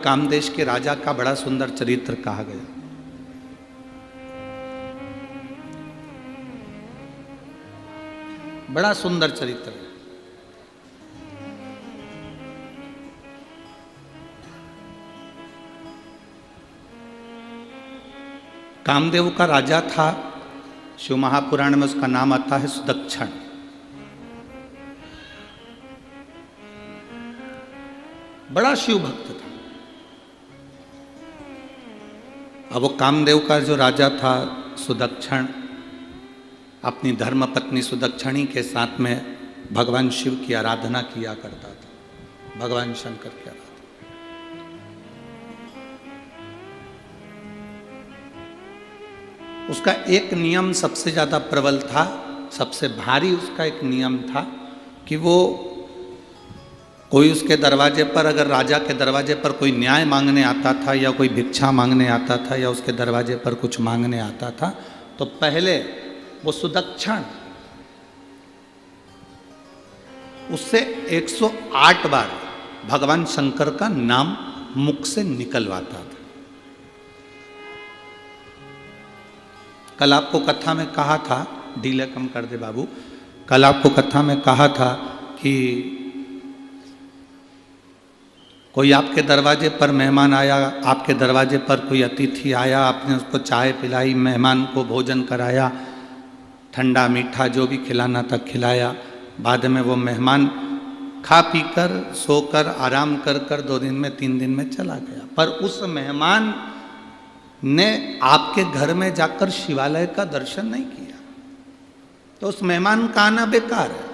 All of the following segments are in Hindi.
कामदेश के राजा का बड़ा सुंदर चरित्र कहा गया। बड़ा सुंदर चरित्र है। कामदेव का राजा था, शिव महापुराण में उसका नाम आता है सुदक्षण। बड़ा शिव भक्त था। अब वो कामदेव का जो राजा था सुदक्षण अपनी धर्म पत्नी सुदक्षिणी के साथ में भगवान शिव की आराधना किया करता था, भगवान शंकर की आराधना। उसका एक नियम सबसे ज्यादा प्रबल था, सबसे भारी उसका एक नियम था कि वो कोई उसके दरवाजे पर, अगर राजा के दरवाजे पर कोई न्याय मांगने आता था या कोई भिक्षा मांगने आता था या उसके दरवाजे पर कुछ मांगने आता था, तो पहले वो सुदक्षण उससे 108 बार भगवान शंकर का नाम मुख से निकलवाता था। कल आपको कथा में कहा था, डीले कम कर दे बाबू, कल आपको कथा में कहा था कि कोई आपके दरवाजे पर मेहमान आया, आपके दरवाजे पर कोई अतिथि आया, आपने उसको चाय पिलाई, मेहमान को भोजन कराया, ठंडा मीठा जो भी खिलाना था खिलाया। बाद में वो मेहमान खा पी कर सोकर आराम कर कर 2 दिन में 3 दिन में चला गया, पर उस मेहमान ने आपके घर में जाकर शिवालय का दर्शन नहीं किया, तो उस मेहमान का आना बेकार है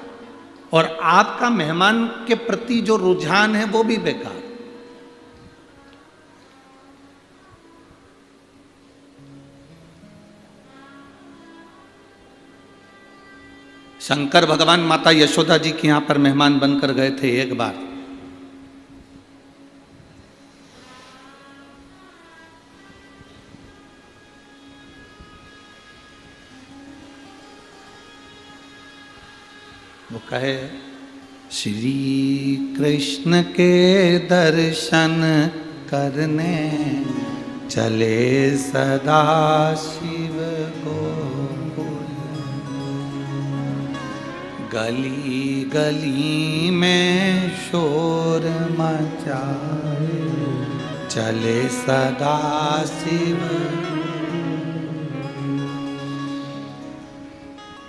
और आपका मेहमान के प्रति जो रुझान है वो भी बेकार। शंकर भगवान माता यशोदा जी के यहां पर मेहमान बनकर गए थे एक बार। वो कहे श्री कृष्ण के दर्शन करने चले सदा शिव को, गली गली में शोर मचाए चले सदा शिव।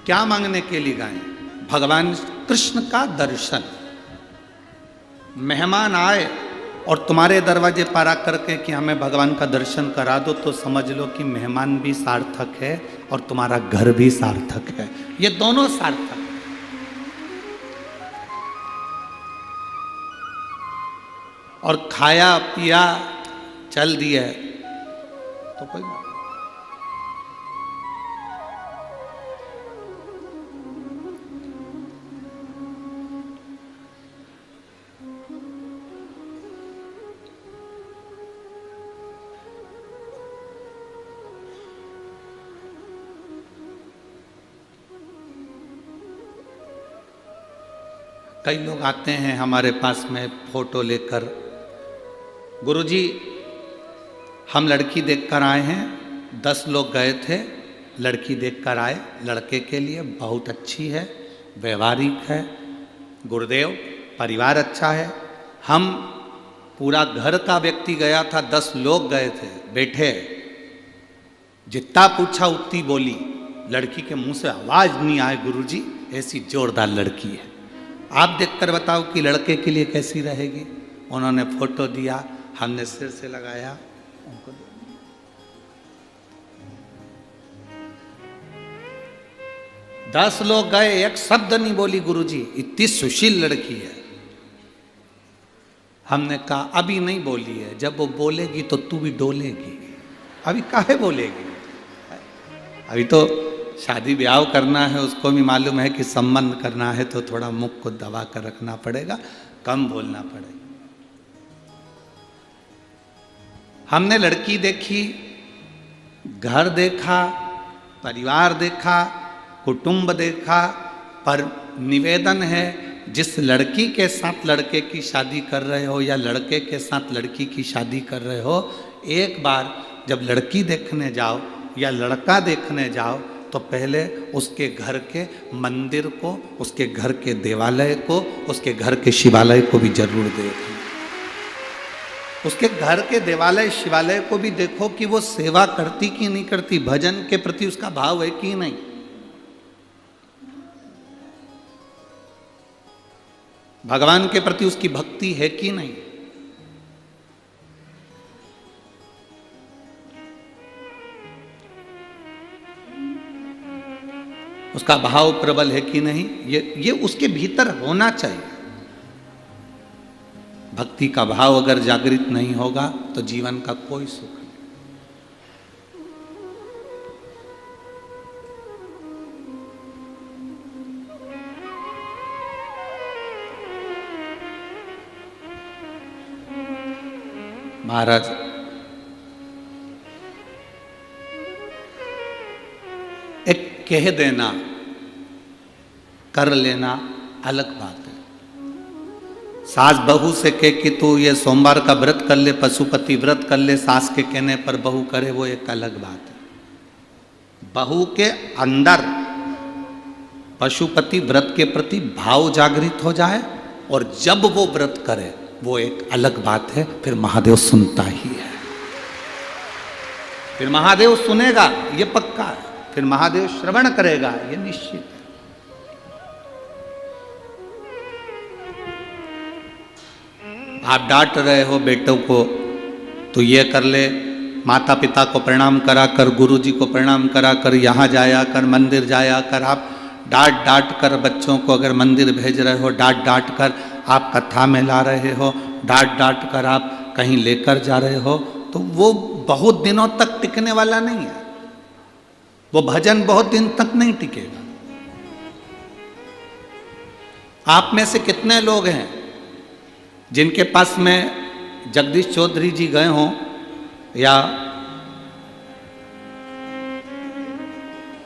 क्या मांगने के लिए गए? भगवान कृष्ण का दर्शन। मेहमान आए और तुम्हारे दरवाजे पर आकर के कि हमें भगवान का दर्शन करा दो, तो समझ लो कि मेहमान भी सार्थक है और तुम्हारा घर भी सार्थक है, ये दोनों सार्थक। और खाया पिया चल दिया तो कोई बात। कई लोग आते हैं हमारे पास में फोटो लेकर, गुरुजी हम लड़की देखकर आए हैं, 10 लोग गए थे, लड़की देखकर आए, लड़के के लिए बहुत अच्छी है, व्यवहारिक है, गुरुदेव परिवार अच्छा है। हम पूरा घर का व्यक्ति गया था, 10 लोग गए थे, बैठे, जितना पूछा उतनी बोली, लड़की के मुंह से आवाज नहीं आए गुरुजी, ऐसी जोरदार लड़की है, आप देखकर बताओ कि लड़के के लिए कैसी रहेगी। उन्होंने फोटो दिया, हमने सिर से लगाया, उनको 10 लोग गए, एक शब्द नहीं बोली गुरुजी, इतनी सुशील लड़की है। हमने कहा अभी नहीं बोली है, जब वो बोलेगी तो तू भी डोलेगी, अभी काहे बोलेगी? अभी तो शादी ब्याह करना है, उसको भी मालूम है कि संबंध करना है तो थोड़ा मुख को दबा कर रखना पड़ेगा, कम बोलना पड़ेगा। हमने लड़की देखी, घर देखा, परिवार देखा, कुटुंब देखा, पर निवेदन है जिस लड़की के साथ लड़के की शादी कर रहे हो या लड़के के साथ लड़की की शादी कर रहे हो, एक बार जब लड़की देखने जाओ या लड़का देखने जाओ तो पहले उसके घर के मंदिर को, उसके घर के देवालय को, उसके घर के शिवालय को भी जरूर देखो। उसके घर के देवालय शिवालय को भी देखो कि वो सेवा करती कि नहीं करती, भजन के प्रति उसका भाव है कि नहीं। भगवान के प्रति उसकी भक्ति है कि नहीं। उसका भाव प्रबल है कि नहीं, ये उसके भीतर होना चाहिए। भक्ति का भाव अगर जागृत नहीं होगा तो जीवन का कोई सुख नहीं। महाराज एक कह देना कर लेना अलग बात है। सास बहू से कह कि तू ये सोमवार का व्रत कर ले, पशुपति व्रत कर ले, सास के कहने पर बहू करे, वो एक अलग बात है। बहू के अंदर पशुपति व्रत के प्रति भाव जागृत हो जाए और जब वो व्रत करे वो एक अलग बात है। फिर महादेव सुनता ही है, फिर महादेव सुनेगा, ये पक्का है। फिर महादेव श्रवण करेगा, ये निश्चित है। आप डांट रहे हो बेटों को, तो ये कर ले, माता पिता को प्रणाम करा कर, गुरु जी को प्रणाम करा कर, यहाँ जाया कर, मंदिर जाया कर। आप डांट डांट कर बच्चों को अगर मंदिर भेज रहे हो, डांट डांट कर आप कथा में ला रहे हो, डांट डांट कर आप कहीं लेकर जा रहे हो, तो वो बहुत दिनों तक टिकने वाला नहीं है। वो भजन बहुत दिन तक नहीं टिकेगा। आप में से कितने लोग हैं जिनके पास में जगदीश चौधरी जी गए हों या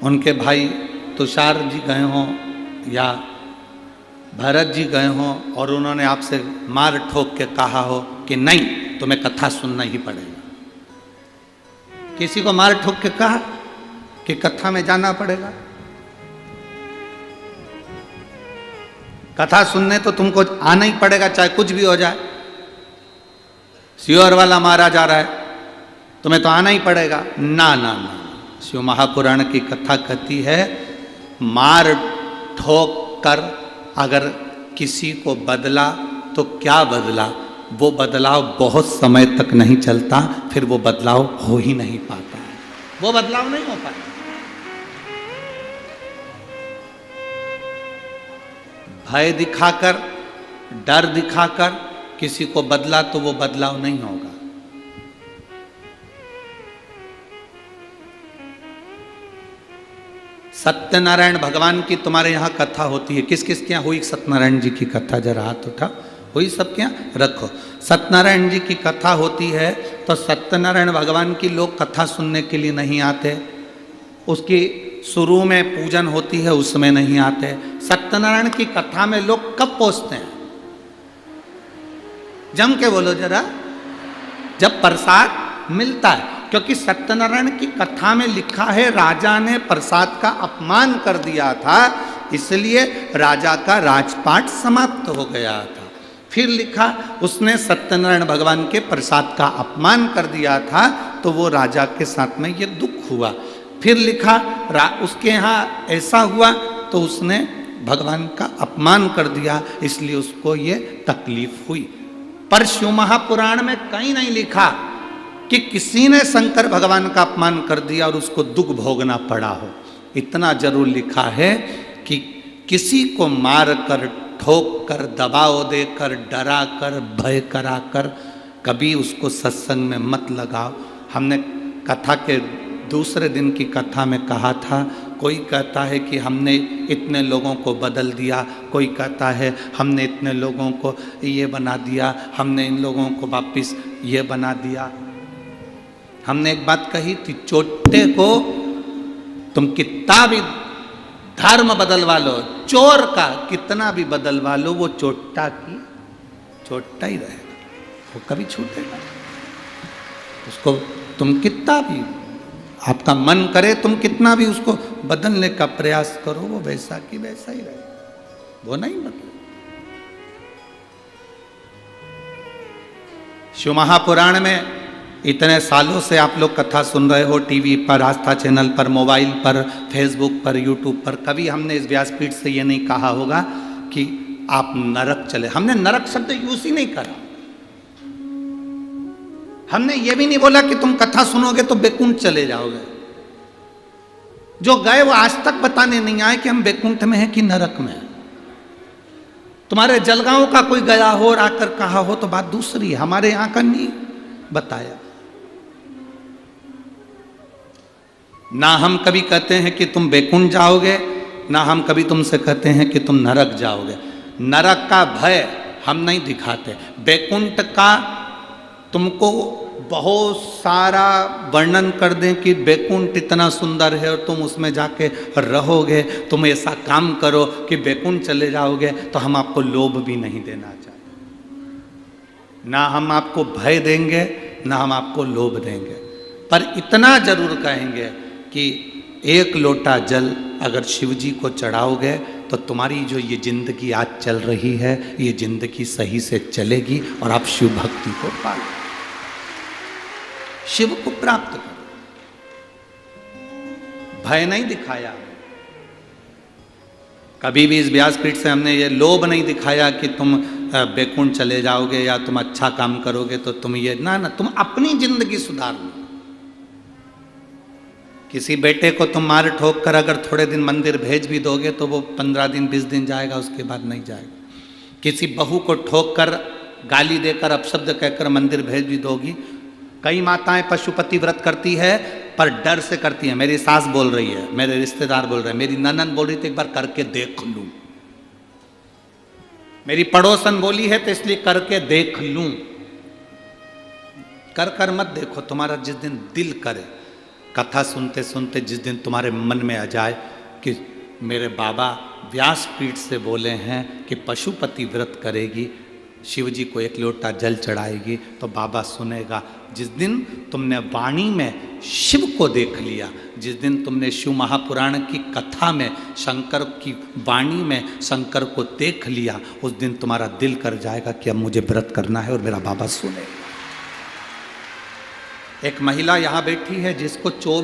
उनके भाई तुषार जी गए हों या भरत जी गए हों और उन्होंने आपसे मार ठोक के कहा हो कि नहीं, तुम्हें कथा सुनना ही पड़ेगा। किसी को मार ठोक के कहा कि कथा में जाना पड़ेगा? कथा सुनने तो तुमको आना ही पड़ेगा, चाहे कुछ भी हो जाए। सियोर वाला मारा जा रहा है, तुम्हें तो आना ही पड़ेगा। ना ना ना, शिव महापुराण की कथा कहती है मार ठोक कर अगर किसी को बदला तो क्या बदला, वो बदलाव बहुत समय तक नहीं चलता, फिर वो बदलाव हो ही नहीं पाता, वो बदलाव नहीं हो पाता। भय दिखाकर, डर दिखाकर किसी को बदला तो वो बदलाव नहीं होगा। सत्यनारायण भगवान की तुम्हारे यहाँ कथा होती है, किस किस के यहाँ हुई सत्यनारायण जी की कथा? जरा हाथ उठा, हुई सबके यहाँ? रखो। सत्यनारायण जी की कथा होती है तो सत्यनारायण भगवान की लोग कथा सुनने के लिए नहीं आते, उसकी शुरू में पूजन होती है उसमें नहीं आते। सत्यनारायण की कथा में लोग कब पहुंचते हैं? जम के बोलो जरा, जब प्रसाद मिलता है। क्योंकि सत्यनारायण की कथा में लिखा है राजा ने प्रसाद का अपमान कर दिया था, इसलिए राजा का राजपाट समाप्त हो गया था। फिर लिखा उसने सत्यनारायण भगवान के प्रसाद का अपमान कर दिया था तो वो राजा के साथ में ये दुख हुआ। फिर लिखा उसके यहाँ ऐसा हुआ तो उसने भगवान का अपमान कर दिया, इसलिए उसको ये तकलीफ हुई। पर शिव महापुराण में कहीं नहीं लिखा कि किसी ने शंकर भगवान का अपमान कर दिया और उसको दुख भोगना पड़ा हो। इतना जरूर लिखा है कि किसी को मार कर, ठोक कर, दबाव देकर, डरा कर, भय करा कर कभी उसको सत्संग में मत लगाओ। हमने कथा के दूसरे दिन की कथा में कहा था, कोई कहता है कि हमने इतने लोगों को बदल दिया, कोई कहता है हमने इतने लोगों को ये बना दिया, हमने इन लोगों को वापस ये बना दिया। हमने एक बात कही थी, चोटे को तुम कितना भी धर्म बदलवा लो, चोर का कितना भी बदलवा लो, वो चोट्टा की चोट्टा ही रहेगा, वो कभी छूटेगा। उसको तुम कितना भी, आपका मन करे तुम कितना भी उसको बदलने का प्रयास करो, वो वैसा की वैसा ही रहेगा, वो नहीं बदले। शिव महापुराण में इतने सालों से आप लोग कथा सुन रहे हो, टीवी पर, आस्था चैनल पर, मोबाइल पर, फेसबुक पर, यूट्यूब पर, कभी हमने इस व्यासपीठ से ये नहीं कहा होगा कि आप नरक चले। हमने नरक शब्द यूज ही नहीं करा। हमने ये भी नहीं बोला कि तुम कथा सुनोगे तो बैकुंठ चले जाओगे। जो गए वो आज तक बताने नहीं आए कि हम बैकुंठ में हैं कि नरक में हैं। तुम्हारे जलगांव का कोई गया हो और आकर कहा हो तो बात दूसरी है, हमारे यहां का नहीं बताया। ना हम कभी कहते हैं कि तुम बैकुंठ जाओगे, ना हम कभी तुमसे कहते हैं कि तुम नरक जाओगे। नरक का भय हम नहीं दिखाते, बैकुंठ का तुमको बहुत सारा वर्णन कर दें कि बैकुंठ इतना सुंदर है और तुम उसमें जाके रहोगे, तुम ऐसा काम करो कि बैकुंठ चले जाओगे, तो हम आपको लोभ भी नहीं देना चाहते। ना हम आपको भय देंगे, ना हम आपको लोभ देंगे, पर इतना जरूर कहेंगे कि एक लोटा जल अगर शिव जी को चढ़ाओगे तो तुम्हारी जो ये जिंदगी आज चल रही है, ये जिंदगी सही से चलेगी और आप शिव भक्ति को पाओगे, शिव को प्राप्त करो। भय नहीं दिखाया कभी भी। इस व्यासपीठ से हमने ये लोभ नहीं दिखाया कि तुम बैकुंठ चले जाओगे या तुम अच्छा काम करोगे तो तुम ये ना, तुम अपनी जिंदगी सुधार लो। किसी बेटे को तुम मार ठोक कर अगर थोड़े दिन मंदिर भेज भी दोगे तो वो 15 दिन 20 दिन जाएगा, उसके बाद नहीं जाएगा। किसी बहू को ठोक कर, गाली देकर, अपशब्द कहकर मंदिर भेज भी दोगी। कई माताएं पशुपति व्रत करती है पर डर से करती है। मेरी सास बोल रही है, मेरे रिश्तेदार बोल रहे हैं, मेरी ननन बोल रही थी एक बार करके देख लूं, मेरी पड़ोसन बोली है तो इसलिए करके देख लूं। कर कर मत देखो, तुम्हारा जिस दिन दिल करे, कथा सुनते सुनते जिस दिन तुम्हारे मन में आ जाए कि मेरे बाबा व्यासपीठ से बोले हैं कि पशुपति व्रत करेगी, शिव जी को एक लोटा जल चढ़ाएगी, तो बाबा सुनेगा। जिस दिन तुमने वाणी में शिव को देख लिया, जिस दिन तुमने शिव महापुराण की कथा में शंकर की वाणी में शंकर को देख लिया, उस दिन तुम्हारा दिल कर जाएगा कि अब मुझे व्रत करना है और मेरा बाबा सुनेगा। एक महिला यहाँ बैठी है जिसको 24